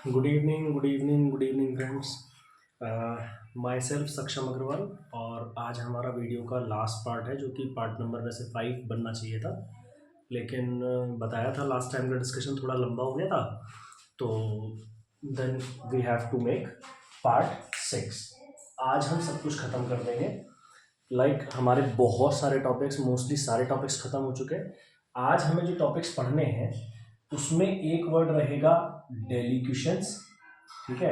Good evening friends. My self सक्षम अग्रवाल। और आज हमारा वीडियो का लास्ट पार्ट है, जो कि पार्ट नंबर वैसे 5 बनना चाहिए था, लेकिन बताया था लास्ट टाइम का डिस्कशन थोड़ा लंबा हो गया था, तो then we have to make part 6। आज हम सब कुछ ख़त्म कर देंगे। हमारे बहुत सारे टॉपिक्स, मोस्टली सारे टॉपिक्स ख़त्म हो चुके हैं। आज हमें जो टॉपिक्स पढ़ने हैं उसमें एक वर्ड रहेगा डेली क्वेश्चंस। ठीक है,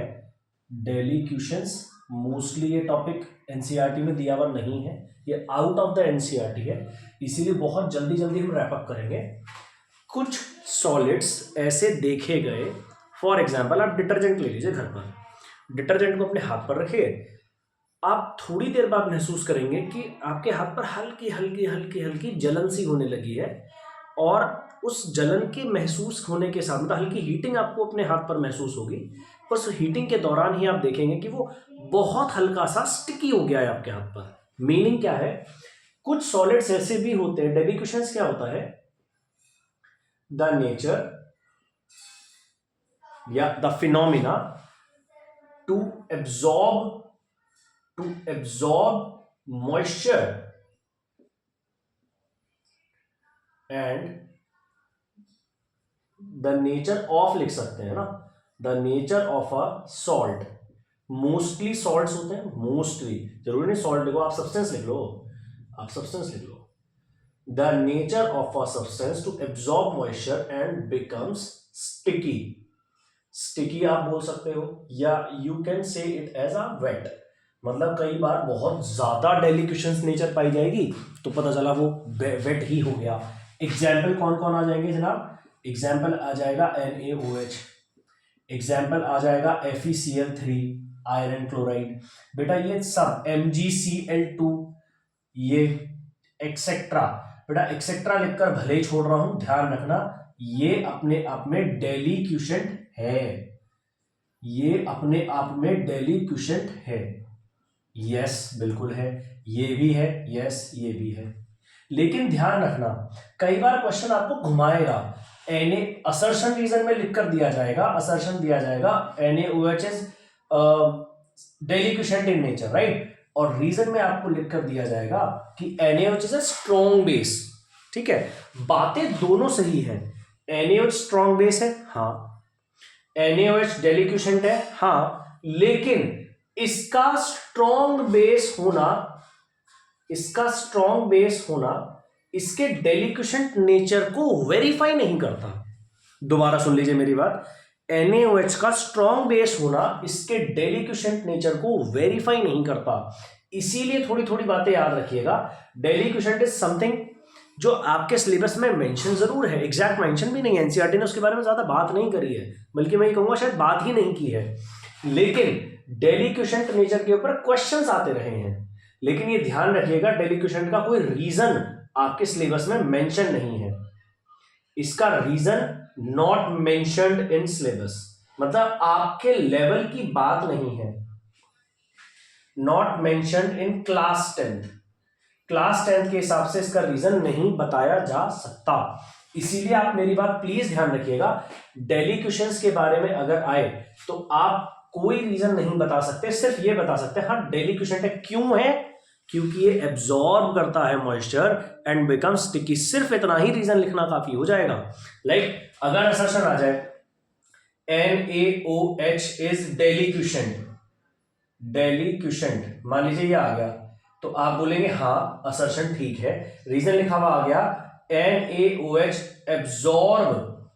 डेली क्वेश्चंस। मोस्टली ये टॉपिक एनसीईआरटी में दिया हुआ नहीं है, ये आउट ऑफ द एनसीईआरटी है, इसीलिए बहुत जल्दी जल्दी हम रैप अप करेंगे। कुछ सॉलिड्स ऐसे देखे गए, फॉर एग्जाम्पल आप डिटर्जेंट ले लीजिए घर पर। डिटर्जेंट को अपने हाथ पर रखिए, आप थोड़ी देर बाद महसूस करेंगे कि आपके हाथ पर हल्की हल्की हल्की हल्की जलन सी होने लगी है, और उस जलन के महसूस होने के साथ, मतलब हल्की हीटिंग आपको अपने हाथ पर महसूस होगी। बस हीटिंग के दौरान ही आप देखेंगे कि वो बहुत हल्का सा स्टिकी हो गया है आपके हाथ पर। मीनिंग क्या है? कुछ सॉलिड्स ऐसे भी होते हैं। डेली क्वेश्चंस क्या होता है? द नेचर या the phenomena to absorb moisture and the nature of, लिख सकते हैं ना, the nature of a salt. Mostly salts होते हैं, मोस्टली, जरूरी नहीं सॉल्ट लिखो, आप सब्सटेंस लिख लो, आप सब्सटेंस लिख लो। The nature of a substance to absorb moisture and becomes sticky. Sticky आप बोल सकते हो, या you can say it as a wet. मतलब कई बार बहुत ज्यादा डेलिकेशंस नेचर पाई जाएगी तो पता चला वो वेट ही हो गया। एग्जाम्पल कौन कौन आ जाएंगे जनाब? एग्जाम्पल आ जाएगा NaOH, एग्जाम्पल आ जाएगा FeCl3, आयरन क्लोराइड। बेटा ये सब MgCl2, ये एक्सेट्रा। बेटा एक्सेट्रा लिखकर भले ही छोड़ रहा हूं, ध्यान रखना ये अपने आप में डेली क्वेश्चन है, ये अपने आप में डेली क्वेश्चन है। यस बिल्कुल है, ये भी है, यस ये भी है। लेकिन ध्यान रखना कई बार क्वेश्चन आपको घुमाएगा। Na असर्शन रीजन में लिखकर दिया जाएगा, असर्शन दिया जाएगा NaOH is daily question in nature, right, और रीजन में आपको लिखकर दिया जाएगा कि NaOH is a strong base. ठीक है, बातें दोनों सही है। NaOH स्ट्रॉन्ग बेस है, हाँ। NaOH डेली क्वेश्चन है, हाँ, लेकिन इसका स्ट्रॉन्ग बेस होना, इसका स्ट्रॉन्ग बेस होना इसके डेलिक्वेशंट नेचर को वेरीफाई नहीं करता। दोबारा सुन लीजिए मेरी बात, NaOH का स्ट्रॉन्ग बेस होना इसके डेलिक्वेशंट नेचर को वेरीफाई नहीं करता। इसीलिए थोड़ी थोड़ी बातें याद रखिएगा। डेलिक्वेशंट इज समथिंग जो आपके सिलेबस में मेंशन जरूर है, एग्जैक्ट मेंशन भी नहीं है, एनसीईआरटी ने उसके बारे में ज्यादा बात नहीं करी है, बल्कि मैं ये कहूंगा शायद बात ही नहीं की है। लेकिन डेलिक्वेशंट नेचर के ऊपर क्वेश्चंस आते रहे हैं। लेकिन ये ध्यान रखिएगा डेलिक्वेशंट का कोई रीजन आपके सिलेबस में मेंशन नहीं है, इसका reason not mentioned in syllabus, मतलब आपके लेवल की बात नहीं है। Not mentioned in class 10th, class 10th के हिसाब से इसका रीजन नहीं बताया जा सकता। इसीलिए आप मेरी बात प्लीज ध्यान रखिएगा, डेली क्वेश्चंस के बारे में अगर आए तो आप कोई रीजन नहीं बता सकते, सिर्फ ये बता सकते हैं हाँ डेली क्वेश्चन है। क्यों है? क्योंकि ये एब्जॉर्ब करता है मॉइस्चर एंड बिकम स्टिकी। सिर्फ इतना ही रीजन लिखना काफी हो जाएगा। अगर असर्शन आ जाए NaOH is daily question, daily question मान लीजिए ये आ गया, तो आप बोलेंगे हाँ असर्शन ठीक है, रीजन लिखा हुआ आ गया NaOH absorb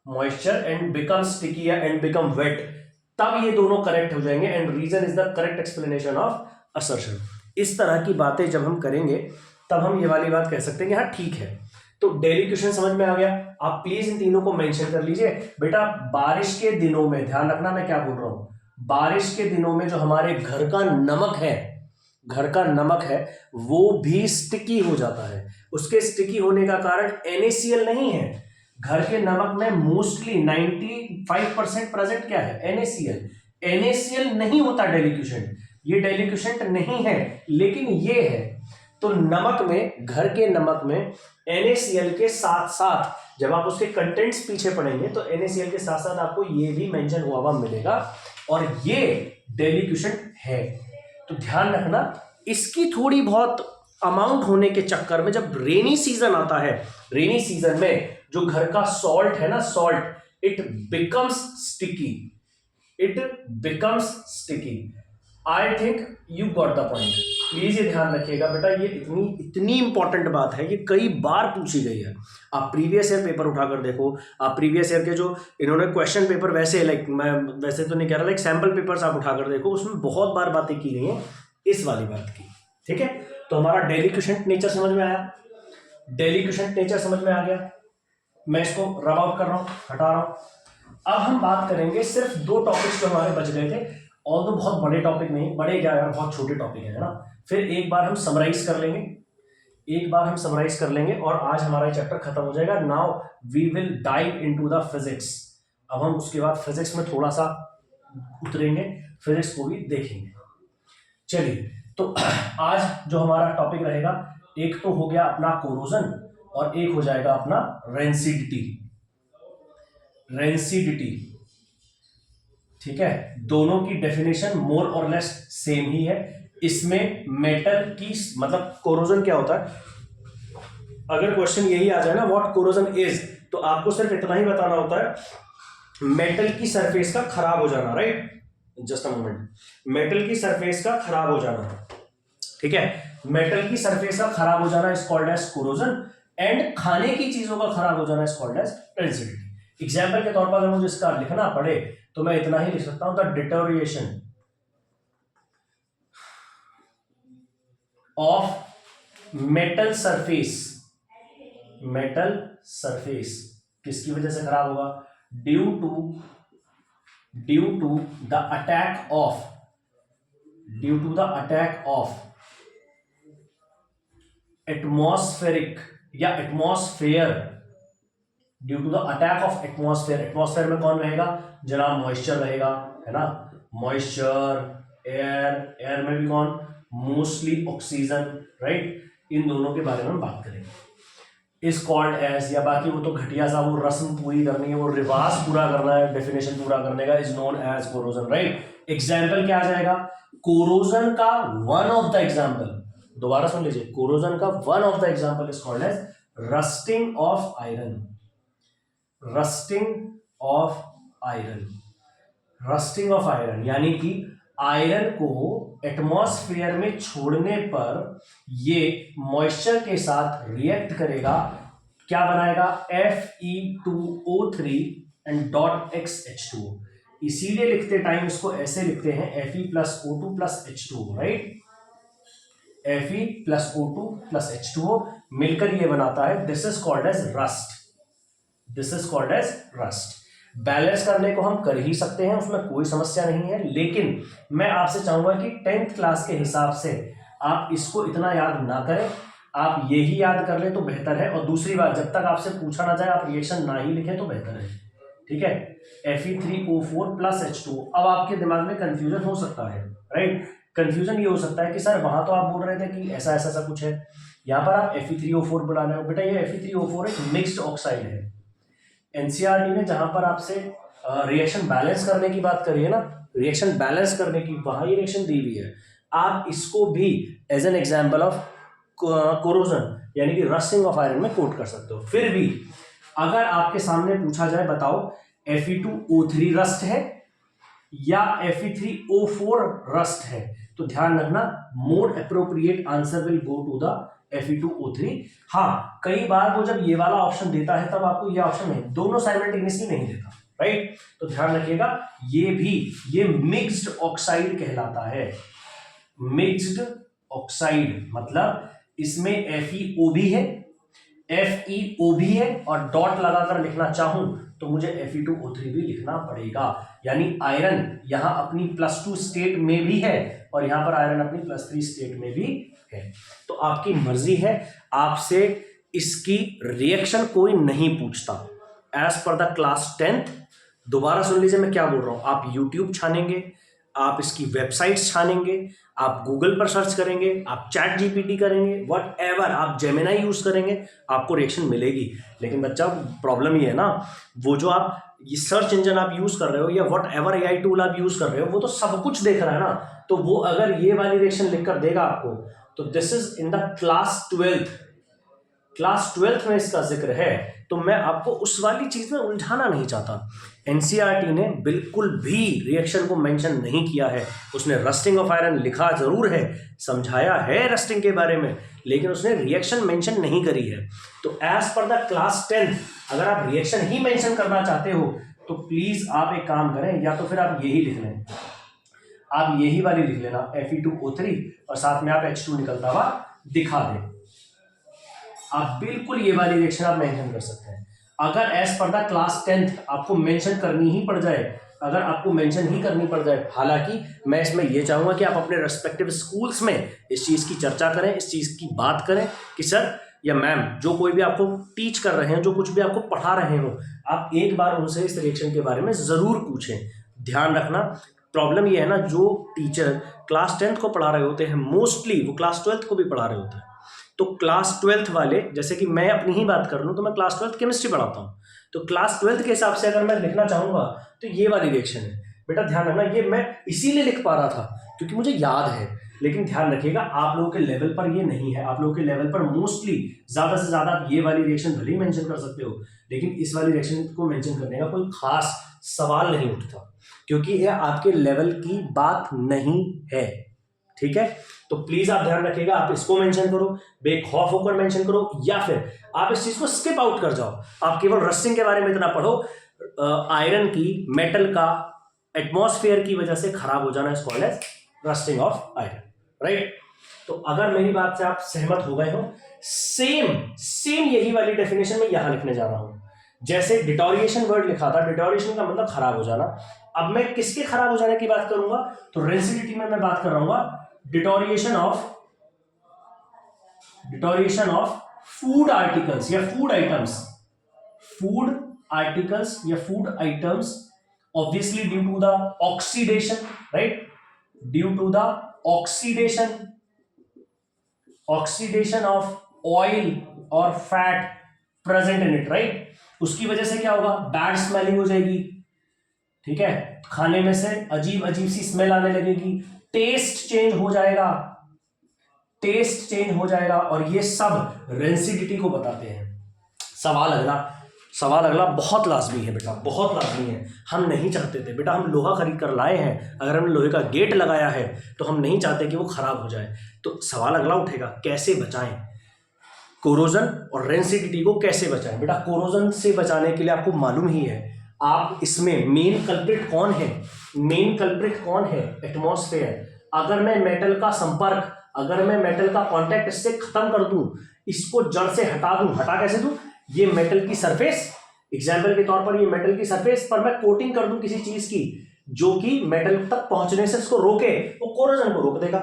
moisture and become sticky या एंड बिकम वेट, तब ये दोनों करेक्ट हो जाएंगे and reason is the correct explanation of assertion. इस तरह की बातें जब हम करेंगे तब हम ये वाली बात कह सकते हैं कि हाँ ठीक है। तो डेली क्वेश्चन समझ में आ गया, आप प्लीज इन तीनों को मेंशन कर लीजिए। बेटा बारिश के दिनों में ध्यान रखना मैं क्या बोल रहा हूं, बारिश के दिनों में जो हमारे घर का नमक है, घर का नमक है, वो भी स्टिकी हो जाता है। उसके स्टिकी होने का कारण NaCl नहीं है, घर के नमक में मोस्टली 95% प्रेजेंट क्या है? NaCl। NaCl नहीं होता डेलिक्वेशंट, ये डेलिक्वेशंट नहीं है, लेकिन ये है। तो नमक में, घर के नमक में NaCl के साथ साथ जब आप उसके कंटेंट्स पीछे पढ़ेंगे तो NaCl के साथ साथ आपको ये भी मेंशन हुआ हुआ मिलेगा, और ये डेलिक्वेशन है। तो ध्यान रखना, इसकी थोड़ी बहुत अमाउंट होने के चक्कर में जब रेनी सीजन आता है, रेनी सीजन में जो घर का सॉल्ट है ना, salt, it becomes sticky, it becomes sticky. I think you got the point. Please ये ध्यान रखिएगा बेटा, ये इतनी इंपॉर्टेंट बात है, ये कई बार पूछी गई है। आप प्रीवियस ईयर पेपर उठाकर देखो, आप प्रीवियस ईयर के जो इन्होंने क्वेश्चन पेपर, वैसे लाइक मैं वैसे तो नहीं कह रहा, लाइक सैंपल पेपर्स आप उठाकर देखो, उसमें बहुत बार बातें की गई हैं इस वाली बात की। ठीक है, तो हमारा डेलिक्वेशन नेचर समझ में आया, डेलिक्वेशन नेचर समझ में आ गया। मैं इसको रब आउट कर रहा हूं, हटा रहा हूं। अब हम बात करेंगे सिर्फ 2 टॉपिक्स जो हमारे बच गए थे, और तो बहुत बड़े टॉपिक नहीं, बड़े क्या यार, बहुत छोटे टॉपिक है ना। फिर एक बार हम समराइज कर लेंगे, एक बार हम समराइज कर लेंगे और आज हमारा चैप्टर खत्म हो जाएगा। Now we will dive into the physics. अब हम उसके बाद फिजिक्स में थोड़ा सा उतरेंगे, फिजिक्स को भी देखेंगे। चलिए, तो आज जो हमारा टॉपिक रहेगा, एक तो हो गया अपना कोरोजन और एक हो जाएगा अपना रेंसिडिटी। रेंसिडिटी, ठीक है, दोनों की डेफिनेशन मोर और लेस सेम ही है। इसमें मेटल की, मतलब कोरोजन क्या होता है, अगर क्वेश्चन यही आ जाए ना व्हाट कोरोजन इज, तो आपको सिर्फ इतना ही बताना होता है मेटल की सरफेस का खराब हो जाना, right. Just a moment, metal की सरफेस का खराब हो जाना, ठीक है, मेटल की सरफेस का खराब हो जाना is called as corrosion, and खाने की चीजों का खराब हो जाना is called as rancidity. Example के तौर पर अगर मुझे इसका लिखना पड़े तो मैं इतना ही लिख सकता हूं, the deterioration of metal surface, metal surface किसकी वजह से खराब होगा, due to the attack of, due to the attack of atmospheric या atmosphere, due to the attack of atmosphere. Atmosphere में कौन रहेगा जनाब, मॉइस्चर रहेगा, है ना, मॉइस्चर, एयर, एयर में भी कौन, मोस्टली ऑक्सीजन, राइट। इन दोनों के बारे में हम बात करेंगे। इज कॉल्ड एज, या बाकी वो तो घटिया सा वो रस्म पूरी करनी है, वो रिवाज पूरा करना है, डेफिनेशन पूरा करने का, is known as corrosion, right. Example क्या आ जाएगा, कोरोजन का वन ऑफ द एग्जाम्पल, दोबारा सुन लीजिए, कोरोजन का one of the example is called as rusting of iron, rusting of iron, rusting of iron, यानी कि आयरन को एटमॉस्फेयर में छोड़ने पर ये मॉइस्चर के साथ रिएक्ट करेगा, क्या बनाएगा, Fe2O3 एंड डॉट XH2O। इसीलिए लिखते टाइम इसको ऐसे लिखते हैं Fe+O2+H2O, राइट। Fe+O2+H2O मिलकर ये बनाता है, this is called as rust, this is called as rust. Balance करने को हम कर ही सकते हैं, उसमें कोई समस्या नहीं है, लेकिन मैं आपसे चाहूंगा कि 10th क्लास के हिसाब से आप इसको इतना याद ना करें, आप यही याद कर ले तो बेहतर है। और दूसरी बात, जब तक आपसे पूछा ना जाए आप रिएक्शन ना ही लिखें तो बेहतर है, ठीक है। Fe3O4+H2O। अब आपके दिमाग में कंफ्यूजन हो सकता है, राइट, कंफ्यूजन ये हो सकता है कि सर वहां तो आप बोल रहे थे कि ऐसा ऐसा सा कुछ है, यहाँ पर आप Fe3O4 बुला रहे हो। बेटा ये Fe3O4 एक मिक्स्ड ऑक्साइड है। एनसीईआरटी ने जहां पर आपसे रिएक्शन बैलेंस करने की बात करी है ना, रिएक्शन बैलेंस करने की, वहां ये रिएक्शन दी हुई है। आप इसको भी as an example of corrosion यानी कि रस्टिंग ऑफ आयरन में कोट कर सकते हो। फिर भी अगर आपके सामने पूछा जाए, बताओ Fe2O3 रस्ट है या Fe3O4 रस्ट है, तो ध्यान रखना more appropriate answer will go to the Fe2O3। हाँ, कई बार वो जब ये वाला ऑप्शन देता है तब आपको ये ऑप्शन नहीं, दोनों साइमल्टेनियसली नहीं देता, राइट। तो ध्यान रखिएगा, ये मिक्स्ड ऑक्साइड कहलाता है। मिक्स्ड ऑक्साइड मतलब इसमें FeO भी है, FeO भी है, और डॉट लगाकर लिखना चाहूं तो मुझे Fe2O3 भी लिखना पड़ेगा। यानी आयरन यहां अपनी +2 स्टेट में भी है और यहां पर आयरन अपनी +3 स्टेट में भी है। तो आपकी मर्जी है, आपसे इसकी रिएक्शन कोई नहीं पूछता as per the class 10th। दोबारा सुन लीजिए मैं क्या बोल रहा हूं, आप YouTube छानेंगे, आप इसकी वेबसाइट्स छानेंगे, आप गूगल पर सर्च करेंगे, आप चैट जीपीटी करेंगे, वट एवर, आप जेमिनाई यूज करेंगे, आपको रिएक्शन मिलेगी। लेकिन बच्चा प्रॉब्लम ये है ना, वो जो आप ये सर्च इंजन आप यूज कर रहे हो या वट एवर AI टूल आप यूज कर रहे हो, वो तो सब कुछ देख रहा है ना। तो वो अगर ये वाली रिएक्शन लिखकर देगा आपको, तो this is in the class 12th में इसका जिक्र है, तो मैं आपको उस वाली चीज में उलझाना नहीं चाहता। एनसीईआरटी ने बिल्कुल भी रिएक्शन को मेंशन नहीं किया है। उसने रस्टिंग ऑफ आयरन लिखा जरूर है, समझाया है रस्टिंग के बारे में, लेकिन उसने रिएक्शन मेंशन नहीं करी है। तो एज पर द क्लास 10 अगर आप रिएक्शन ही मेंशन करना चाहते हो तो प्लीज आप एक काम करें, या तो फिर आप यही लिख लें, आप यही वाली लिख लेना Fe2O3 और साथ में आप H2 निकलता हुआ दिखा दें। आप बिल्कुल ये वाली रिएक्शन आप मेंशन कर सकते हैं। अगर as per the class 10th आपको मेंशन करनी ही पड़ जाए, अगर आपको मेंशन ही करनी पड़ जाए, हालांकि मैं इसमें ये चाहूंगा कि आप अपने रेस्पेक्टिव स्कूल्स में इस चीज की चर्चा करें, इस चीज की बात करें कि सर या मैम जो कोई भी आपको टीच कर रहे हैं, जो कुछ भी आपको पढ़ा रहे हो, आप एक बार उनसे इस रिएक्शन के बारे में जरूर पूछें। ध्यान रखना, प्रॉब्लम ये है ना, जो टीचर क्लास 10th को पढ़ा रहे होते हैं मोस्टली वो क्लास 12th को भी पढ़ा रहे होते हैं। तो क्लास 12th वाले, जैसे कि मैं अपनी ही बात कर लूँ तो मैं क्लास 12th केमिस्ट्री पढ़ाता हूँ, तो क्लास 12th के हिसाब से अगर मैं लिखना चाहूँगा तो ये वाली रिएक्शन है। बेटा ध्यान रखना, ये मैं इसीलिए लिख पा रहा था क्योंकि मुझे याद है, लेकिन ध्यान रखिएगा आप लोगों के लेवल पर ये नहीं है। आप लोगों के लेवल पर मोस्टली ज़्यादा से ज़्यादा आप ये वाली रिएक्शन भले ही मेंशन कर सकते हो, लेकिन इस वाली रिएक्शन को मेंशन करने का कोई खास सवाल नहीं उठता, क्योंकि ये आपके लेवल की बात नहीं है। ठीक है, तो प्लीज आप ध्यान रखिएगा, आप इसको मेंशन करो, बेखौफ होकर मेंशन करो, या फिर आप इस चीज को स्किप आउट कर जाओ। आप केवल रस्टिंग के बारे में इतना पढ़ो, आयरन की, मेटल का एटमॉस्फेयर की वजह से खराब हो जाना is called as rusting of iron, right. तो अगर मेरी बात से आप सहमत हो गए हो, सेम यही वाली डेफिनेशन में यहां लिखने जा रहा हूं। जैसे डिटोरिएशन वर्ड लिखा था, डिटोरिएशन का मतलब खराब हो जाना। अब मैं किसके खराब हो जाने की बात करूंगा, तो रेंसिडिटी में मैं बात कर रहा हूँ डिटोरिएशन ऑफ फूड आर्टिकल्स या food items obviously due to the oxidation, right, due to the oxidation of oil और fat present in it, right. उसकी वजह से क्या होगा, बैड स्मेलिंग हो जाएगी, ठीक है, खाने में से अजीब अजीब सी स्मेल आने लगेगी, टेस्ट चेंज हो जाएगा, और ये सब रेंसिडिटी को बताते हैं। सवाल अगला बहुत लाजमी है बेटा, बहुत लाजमी है। हम नहीं चाहते थे बेटा, हम लोहा खरीद कर लाए हैं, अगर हमने लोहे का गेट लगाया है तो हम नहीं चाहते कि वो खराब हो जाए। तो सवाल अगला उठेगा, कैसे बचाएं कोरोजन और रेंसिडिटी को, कैसे बचाएं। बेटा कोरोजन से बचाने के लिए आपको मालूम ही है, आप इसमें मेन कल्प्रिट कौन है, एटमॉस्फेयर। अगर मैं मेटल का संपर्क, अगर मैं मेटल का कांटेक्ट इससे खत्म कर दूं, इसको जड़ से हटा कैसे दूं, ये मेटल की सरफेस, एग्जाम्पल के तौर पर ये मेटल की सरफेस पर मैं कोटिंग कर दूं किसी चीज की जो कि मेटल तक पहुंचने से इसको रोके, वो कोरोजन को रोक देगा।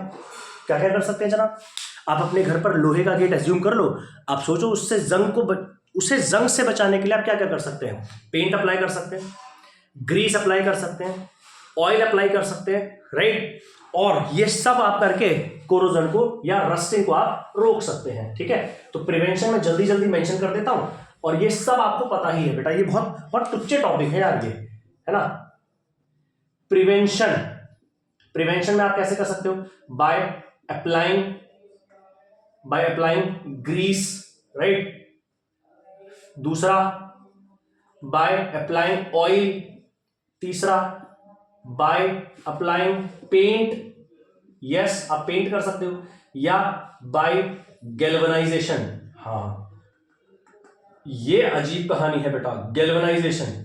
क्या क्या कर सकते हैं जनाब, आप अपने घर पर लोहे का गेट एज्यूम कर लो, आप सोचो उसे जंग से बचाने के लिए आप क्या क्या कर सकते हैं। पेंट अप्लाई कर सकते हैं, ग्रीस अप्लाई कर सकते हैं, ऑयल अप्लाई कर सकते हैं, राइट। और ये सब आप करके कोरोजन को या रस्टिंग को आप रोक सकते हैं। ठीक है, तो प्रिवेंशन में जल्दी मेंशन कर देता हूं, और ये सब आपको पता ही है बेटा, ये बहुत टुच्चे टॉपिक है यार, ये है ना। प्रिवेंशन में आप कैसे कर सकते हो, बाय अप्लाइंग ग्रीस, राइट। दूसरा बाय अप्लाइंग ऑयल, तीसरा बाय अप्लाइंग पेंट, यस आप पेंट कर सकते हो, या बाय गैल्वेनाइजेशन। हाँ ये अजीब कहानी है बेटा, गैल्वेनाइजेशन,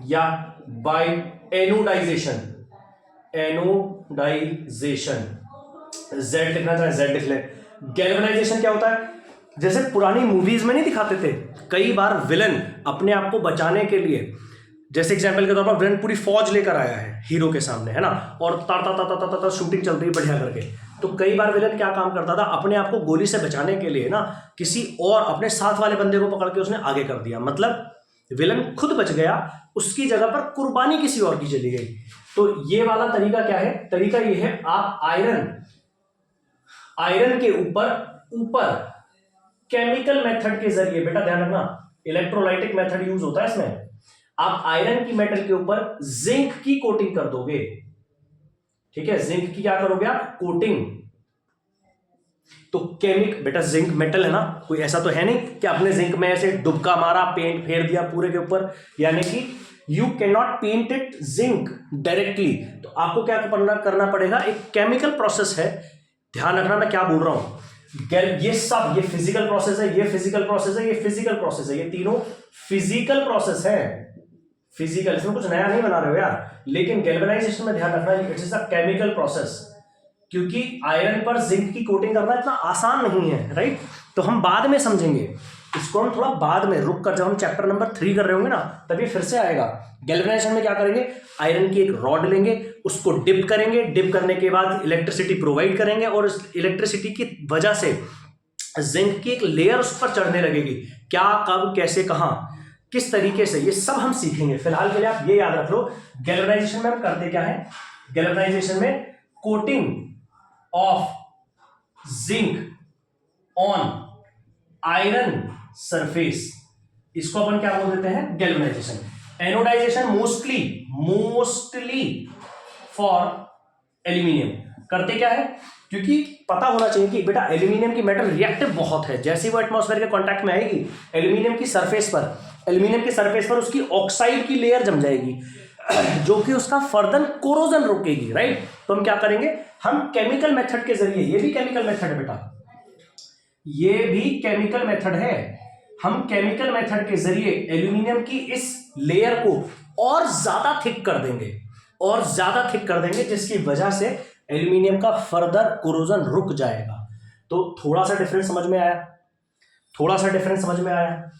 या बाय एनोडाइजेशन, जेड लिखना चाहे जेड लिख ले। गैल्वेनाइजेशन क्या होता है, जैसे पुरानी मूवीज में नहीं दिखाते थे, कई बार विलन अपने आप को बचाने के लिए, जैसे एग्जांपल के तौर पर विलन पूरी फौज लेकर आया है हीरो के सामने, है ना, और ता शूटिंग चल रही है बढ़िया करके, तो कई बार विलन क्या काम करता था, अपने आप को गोली से बचाने के लिए ना किसी और अपने साथ वाले बंदे को पकड़ के उसने आगे कर दिया, मतलब विलन खुद बच गया, उसकी जगह पर कुर्बानी किसी और की चली गई। तो ये वाला तरीका क्या है, तरीका ये है, आप आयरन के ऊपर केमिकल मेथड के जरिए, बेटा ध्यान रखना इलेक्ट्रोलाइटिक मेथड यूज होता है इसमें, आप आयरन की मेटल के ऊपर जिंक की कोटिंग कर दोगे। ठीक है, जिंक की क्या करोगे आप, कोटिंग। तो बेटा जिंक मेटल है ना, कोई ऐसा तो है नहीं कि आपने जिंक में ऐसे डुबका मारा, पेंट फेर दिया पूरे के ऊपर, यानी कि you can not paint it zinc directly. तो आपको क्या करना पड़ेगा, एक केमिकल प्रोसेस है, ध्यान रखना मैं क्या बोल रहा हूं, ये सब, ये फिजिकल प्रोसेस है, ये फिजिकल प्रोसेस है, ये फिजिकल प्रोसेस है, ये तीनों फिजिकल प्रोसेस है, फिजिकल, इसमें कुछ नया नहीं बना रहे हो यार। लेकिन गैल्वेनाइजेशन में ध्यान रखना, it is a chemical process, क्योंकि आयरन पर जिंक की कोटिंग करना इतना आसान नहीं है, राइट। तो हम बाद में समझेंगे इसको, हम थोड़ा बाद में रुक कर, जब हम चैप्टर नंबर 3 कर रहे होंगे ना, तभी फिर से आएगा। गैल्वेनाइजेशन में क्या करेंगे, आयरन की एक रॉड लेंगे, उसको डिप करेंगे, डिप करने के बाद इलेक्ट्रिसिटी प्रोवाइड करेंगे, और इस इलेक्ट्रिसिटी की वजह से जिंक की एक लेयर उस पर चढ़ने लगेगी। क्या, कब, कैसे, कहां, किस तरीके से, ये सब हम सीखेंगे। फिलहाल के लिए आप ये याद रख लो, गैल्वेनाइजेशन में हम करते क्या है, गैल्वेनाइजेशन में coating of zinc on iron surface, इसको अपन क्या बोल देते हैं, galvanization. Anodization mostly for aluminium. करते क्या है, क्योंकि पता होना चाहिए कि बेटा एल्यूमिनियम की मेटल रिएक्टिव बहुत है, जैसे वो एटमॉस्फेयर के कांटेक्ट में आएगी एल्यूमिनियम की सरफेस पर उसकी ऑक्साइड की लेयर जम जाएगी, जो कि उसका फर्दर कोरोजन रोकेगी, राइट। तो हम क्या करेंगे, हम केमिकल मेथड के जरिए, ये भी केमिकल मेथड है बेटा, ये भी केमिकल मेथड है, हम केमिकल मेथड के जरिए एल्यूमिनियम की इस लेयर को और ज्यादा थिक कर देंगे, जिसकी वजह से एल्यूमिनियम का फर्दर कोरोजन रुक जाएगा। तो थोड़ा सा डिफरेंस समझ में आया,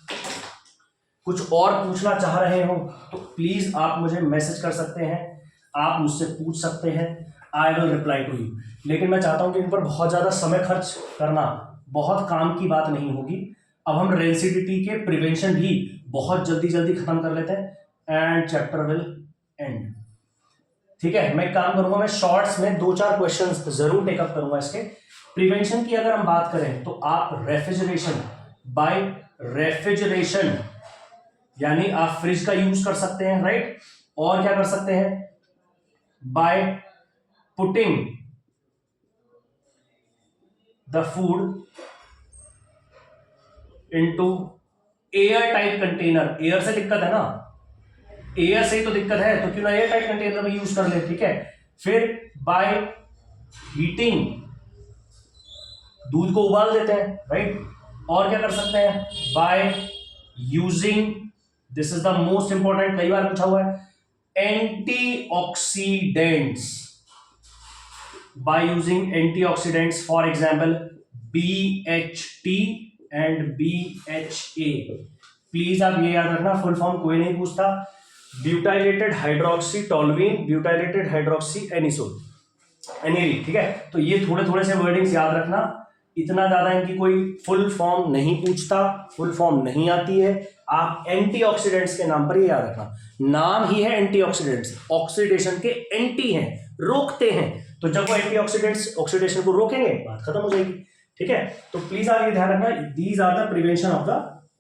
कुछ और पूछना चाह रहे हो तो प्लीज आप मुझे मैसेज कर सकते हैं, आप मुझसे पूछ सकते हैं, I will reply to you. लेकिन मैं चाहता हूं कि इन पर बहुत ज्यादा समय खर्च करना बहुत काम की बात नहीं होगी। अब हम रेंसिडिटी के प्रिवेंशन भी बहुत जल्दी खत्म कर लेते हैं एंड चैप्टर विल एंड। ठीक है, मैं काम करूंगा, मैं शॉर्ट्स में 2-4 क्वेश्चंस जरूर टेकअप करूंगा इसके। प्रिवेंशन की अगर हम बात करें तो आप रेफ्रिजरेशन यानी आप फ्रिज का यूज कर सकते हैं, राइट। और क्या कर सकते हैं, by putting the food into air tight container. Air से दिक्कत है ना, एयर से ही तो दिक्कत है, तो क्यों ना एयर टाइट कंटेनर में यूज कर ले। ठीक है, फिर बाय हीटिंग, दूध को उबाल देते हैं, राइट। और क्या कर सकते हैं, by using, this is the most important, कई बार पूछा हुआ है, antioxidants, by using antioxidants, for example BHT and BHA। Please आप ये याद रखना, फुल फॉर्म कोई नहीं पूछता, butylated hydroxy toluene, butylated hydroxy aniline. ठीक है, तो ये थोड़े से वर्डिंग्स याद रखना, इतना ज्यादा इनकी कोई फुल फॉर्म नहीं पूछता, फुल फॉर्म नहीं आती है। आप एंटीऑक्सीडेंट्स के नाम पर ही याद रखना, नाम ही है एंटीऑक्सीडेंट्स, ऑक्सीडेशन के एंटी हैं, रोकते हैं। तो जब वो एंटीऑक्सीडेंट्स ऑक्सीडेशन को रोकेंगे, बात खत्म हो जाएगी। ठीक है, तो प्लीज आप ये ध्यान रखना, these are the prevention of the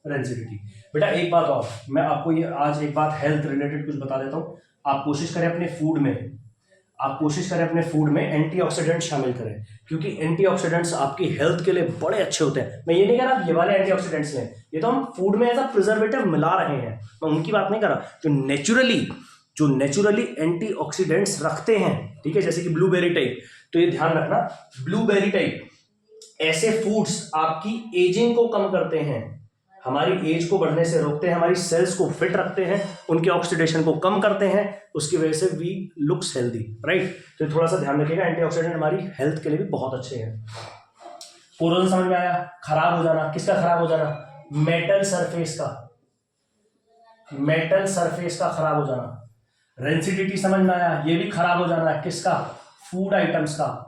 rancidity. बेटा एक बात और, मैं आपको ये आज एक बात हेल्थ रिलेटेड कुछ बता देता हूँ। आप कोशिश करें अपने फूड में एंटीऑक्सीडेंट शामिल करें, क्योंकि एंटीऑक्सीडेंट्स आपकी हेल्थ के लिए बड़े अच्छे होते हैं। मैं ये नहीं कह रहा ये वाले एंटीऑक्सीडेंट्स हैं, ये तो हम फूड में एज अ प्रिजर्वेटिव मिला रहे हैं, मैं उनकी बात नहीं कर रहा, जो नेचुरली एंटीऑक्सीडेंट्स रखते हैं। ठीक है, जैसे कि ब्लूबेरी टाइप, तो ये ध्यान रखना, ब्लूबेरी टाइप ऐसे फूड्स आपकी एजिंग को कम करते हैं, हमारी एज को बढ़ने से रोकते हैं, हमारी सेल्स को फिट रखते हैं, उनके ऑक्सीडेशन को कम करते हैं, उसकी वजह से वी लुक्स हेल्दी, राइट। तो थोड़ा सा ध्यान रखिएगा, एंटीऑक्सीडेंट हमारी हेल्थ के लिए भी बहुत अच्छे हैं। कोरोजन समझ में आया, खराब हो जाना, किसका खराब हो जाना, मेटल सरफेस का खराब हो जाना। रेंसिडिटी समझ में आया, ये भी खराब हो जाना है, किसका, फूड आइटम्स का।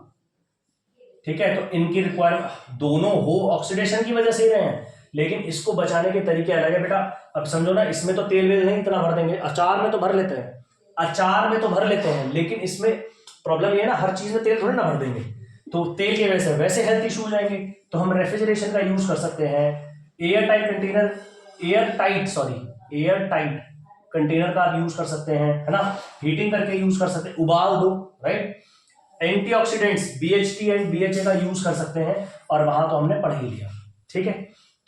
ठीक है, तो इनकी रिक्वायरमेंट दोनों हो ऑक्सीडेशन की वजह से ही रहे हैं, लेकिन इसको बचाने के तरीके अलग है बेटा। अब समझो ना, इसमें तो तेल वेल नहीं इतना भर देंगे, अचार में तो भर लेते हैं, अचार में तो भर लेते हैं, लेकिन इसमें प्रॉब्लम ये है ना, हर चीज में तेल थोड़ी ना भर देंगे, तो तेल की वजह से वैसे हेल्थ इशू हो जाएंगे। तो हम रेफ्रिजरेशन का यूज कर सकते हैं, air tight container, air tight container का आप यूज कर सकते हैं, है ना, हीटिंग करके यूज कर सकते हैं, उबाल दो, right. Antioxidants BHT and BHA का यूज कर सकते हैं, और वहां तो हमने पढ़ ही लिया, ठीक है।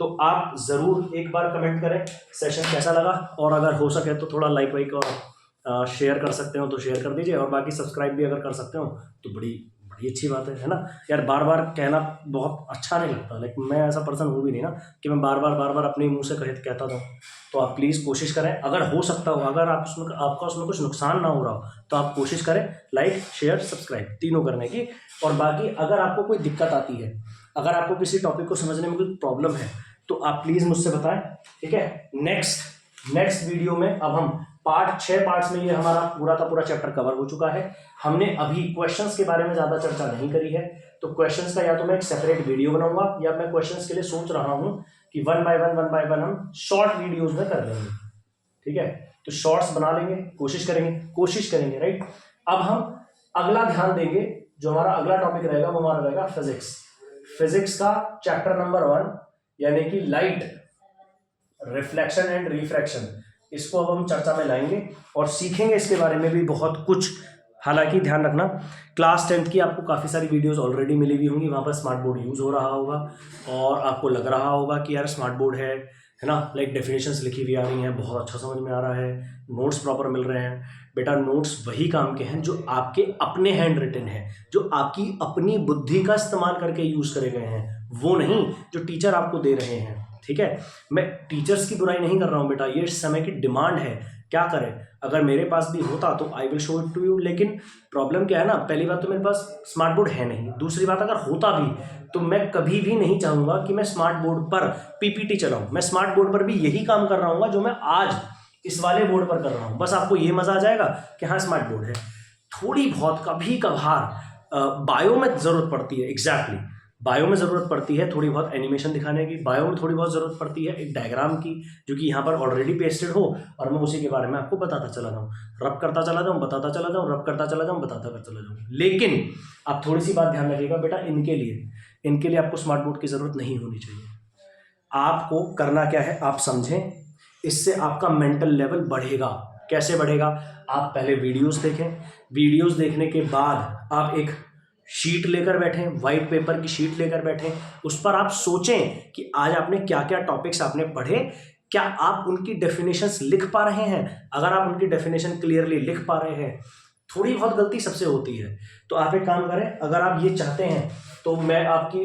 तो आप जरूर एक बार कमेंट करें सेशन कैसा लगा, और अगर हो सके तो थोड़ा लाइक वाइक और शेयर कर सकते हो तो शेयर कर दीजिए, और बाकी सब्सक्राइब भी अगर कर सकते हो तो बड़ी बड़ी अच्छी बात है ना यार। बार बार कहना बहुत अच्छा नहीं लगता, लेकिन मैं ऐसा पर्सन हूँ भी नहीं ना कि मैं बार बार अपने मुंह से कहता था। तो आप प्लीज़ कोशिश करें, अगर हो सकता हो, अगर आपका उसमें कुछ नुकसान ना हो रहा हो तो आप कोशिश करें लाइक शेयर सब्सक्राइब तीनों करने की। और बाकी अगर आपको कोई दिक्कत आती है, अगर आपको किसी टॉपिक को समझने में कोई प्रॉब्लम है, तो आप प्लीज़ मुझसे बताएं, ठीक है। नेक्स्ट वीडियो में अब हम 6 पार्ट्स में ये हमारा पूरा का पूरा चैप्टर कवर हो चुका है। हमने अभी क्वेश्चंस के बारे में ज़्यादा चर्चा नहीं करी है, तो क्वेश्चंस का या तो मैं एक सेपरेट वीडियो बनाऊंगा, या मैं क्वेश्चंस के लिए सोच रहा हूं कि वन बाय वन हम शॉर्ट वीडियोज में कर लेंगे, ठीक है। तो शॉर्ट्स बना लेंगे, कोशिश करेंगे, राइट। अब हम अगला ध्यान देंगे, जो हमारा अगला टॉपिक रहेगा वो हमारा रहेगा फिजिक्स का चैप्टर नंबर 1, यानी कि लाइट, रिफ्लेक्शन एंड रिफ्रैक्शन। इसको अब हम चर्चा में लाएंगे और सीखेंगे इसके बारे में भी बहुत कुछ। हालांकि ध्यान रखना, क्लास 10th की आपको काफ़ी सारी वीडियोस ऑलरेडी मिली हुई होंगी, वहाँ पर स्मार्ट बोर्ड यूज़ हो रहा होगा, और आपको लग रहा होगा कि यार स्मार्ट बोर्ड है ना, लाइक डेफिनेशंस लिखी हुई आ रही हैं, बहुत अच्छा समझ में आ रहा है, नोट्स प्रॉपर मिल रहे हैं। बेटा नोट्स वही काम के हैं जो आपके अपने हैंड रिटन है, जो आपकी अपनी बुद्धि का इस्तेमाल करके यूज़ करे गए हैं, वो नहीं जो टीचर आपको दे रहे हैं, ठीक है। मैं टीचर्स की बुराई नहीं कर रहा हूँ बेटा, ये इस समय की डिमांड है, क्या करें। अगर मेरे पास भी होता तो I will show it to you, लेकिन प्रॉब्लम क्या है ना, पहली बात तो मेरे पास स्मार्ट बोर्ड है नहीं, दूसरी बात अगर होता भी तो मैं कभी भी नहीं चाहूँगा कि मैं स्मार्ट बोर्ड पर PPT चलाऊँ। मैं स्मार्ट बोर्ड पर भी यही काम कर रहा हूँ जो मैं आज इस वाले बोर्ड पर कर रहा हूँ, बस आपको ये मजा आ जाएगा कि हाँ स्मार्ट बोर्ड है। थोड़ी बहुत कभी कभार बायो में ज़रूरत पड़ती है, एग्जैक्टली बायो में ज़रूरत पड़ती है थोड़ी बहुत एनिमेशन दिखाने की, बायो में थोड़ी बहुत ज़रूरत पड़ती है एक डायग्राम की, जो कि यहाँ पर ऑलरेडी पेस्टेड हो और मैं उसी के बारे में आपको बताता चला जाऊँ, रब करता चला जाऊँ, बताता चला जाऊँ, रब करता चला जाऊँ, बताता चला जाऊँ। लेकिन आप थोड़ी सी बात ध्यान रखिएगा बेटा, इनके लिए आपको स्मार्ट बोर्ड की ज़रूरत नहीं होनी चाहिए। आपको करना क्या है आप समझें, इससे आपका मेंटल लेवल बढ़ेगा। कैसे बढ़ेगा? आप पहले वीडियोस देखें, वीडियोस देखने के बाद आप एक शीट लेकर बैठें, वाइट पेपर की शीट लेकर बैठें, उस पर आप सोचें कि आज आपने क्या क्या टॉपिक्स आपने पढ़े, क्या आप उनकी डेफिनेशंस लिख पा रहे हैं। अगर आप उनकी डेफिनेशन क्लियरली लिख पा रहे हैं, थोड़ी बहुत गलती सबसे होती है, तो आप एक काम करें, अगर आप ये चाहते हैं तो मैं आपकी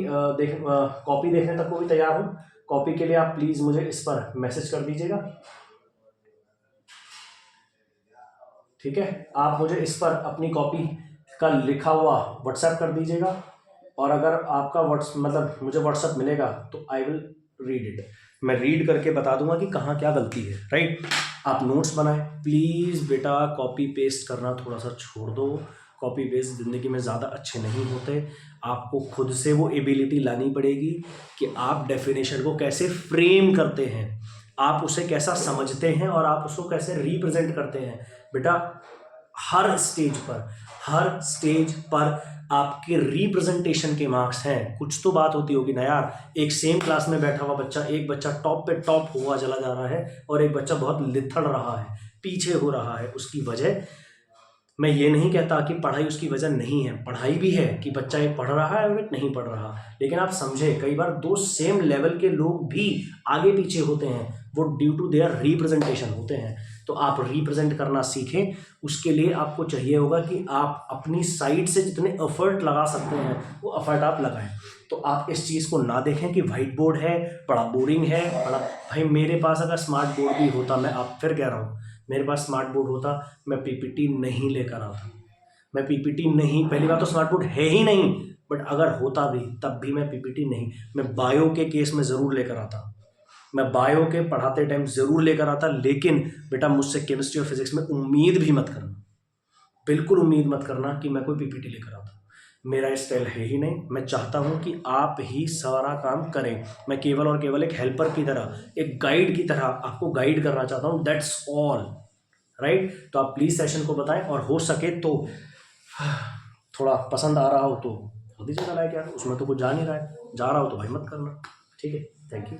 कॉपी देखने तक को भी तैयार हूँ। कॉपी के लिए आप प्लीज़ मुझे इस पर मैसेज कर दीजिएगा, ठीक है। आप मुझे इस पर अपनी कॉपी का लिखा हुआ व्हाट्सएप कर दीजिएगा, और अगर आपका मुझे व्हाट्सएप मिलेगा तो आई विल रीड इट, मैं रीड करके बता दूंगा कि कहाँ क्या गलती है, राइट। आप नोट्स बनाएं प्लीज़ बेटा, कॉपी पेस्ट करना थोड़ा सा छोड़ दो, कॉपी पेस्ट ज़िंदगी में ज़्यादा अच्छे नहीं होते। आपको खुद से वो एबिलिटी लानी पड़ेगी कि आप डेफिनेशन को कैसे फ्रेम करते हैं, आप उसे कैसा समझते हैं, और आप उसको कैसे रिप्रेजेंट करते हैं। बेटा हर स्टेज पर आपके रिप्रेजेंटेशन के मार्क्स हैं। कुछ तो बात होती होगी ना यार, एक सेम क्लास में बैठा हुआ बच्चा, एक बच्चा टॉप पे टॉप हुआ चला जा रहा है और एक बच्चा बहुत लिथड़ रहा है, पीछे हो रहा है। उसकी वजह, मैं ये नहीं कहता कि पढ़ाई उसकी वजह नहीं है, पढ़ाई भी है कि बच्चा एक पढ़ रहा है और एक नहीं पढ़ रहा, लेकिन आप समझे कई बार दो सेम लेवल के लोग भी आगे पीछे होते हैं, वो ड्यू टू देयर रिप्रेजेंटेशन होते हैं। तो आप रिप्रेजेंट करना सीखें, उसके लिए आपको चाहिए होगा कि आप अपनी साइड से जितने एफर्ट लगा सकते हैं वो एफर्ट आप लगाएं। तो आप इस चीज़ को ना देखें कि वाइट बोर्ड है, बड़ा बोरिंग है, बड़ा, भाई मेरे पास अगर स्मार्ट बोर्ड भी होता, मैं आप फिर कह रहा हूँ, मेरे पास स्मार्ट बोर्ड होता, मैं PPT नहीं लेकर आता, मैं PPT नहीं, पहली बात तो स्मार्ट बोर्ड है ही नहीं, बट अगर होता भी तब भी मैं PPT नहीं, मैं बायो के केस में ज़रूर लेकर आता, मैं बायो के पढ़ाते टाइम ज़रूर लेकर आता। लेकिन बेटा मुझसे केमिस्ट्री और फिजिक्स में उम्मीद भी मत करना, बिल्कुल उम्मीद मत करना कि मैं कोई PPT लेकर आता, मेरा स्टाइल है ही नहीं। मैं चाहता हूं कि आप ही सारा काम करें, मैं केवल और केवल एक हेल्पर की तरह, एक गाइड की तरह आपको गाइड करना चाहता हूं, दैट्स ऑल, राइट। तो आप प्लीज़ सेशन को बताएं, और हो सके तो थोड़ा पसंद आ रहा हो तो कर दीजिएगा लाइक यार, उसमें तो कुछ जा नहीं रहा है, जा रहा हो तो भाई मत करना। ठीक है, थैंक यू।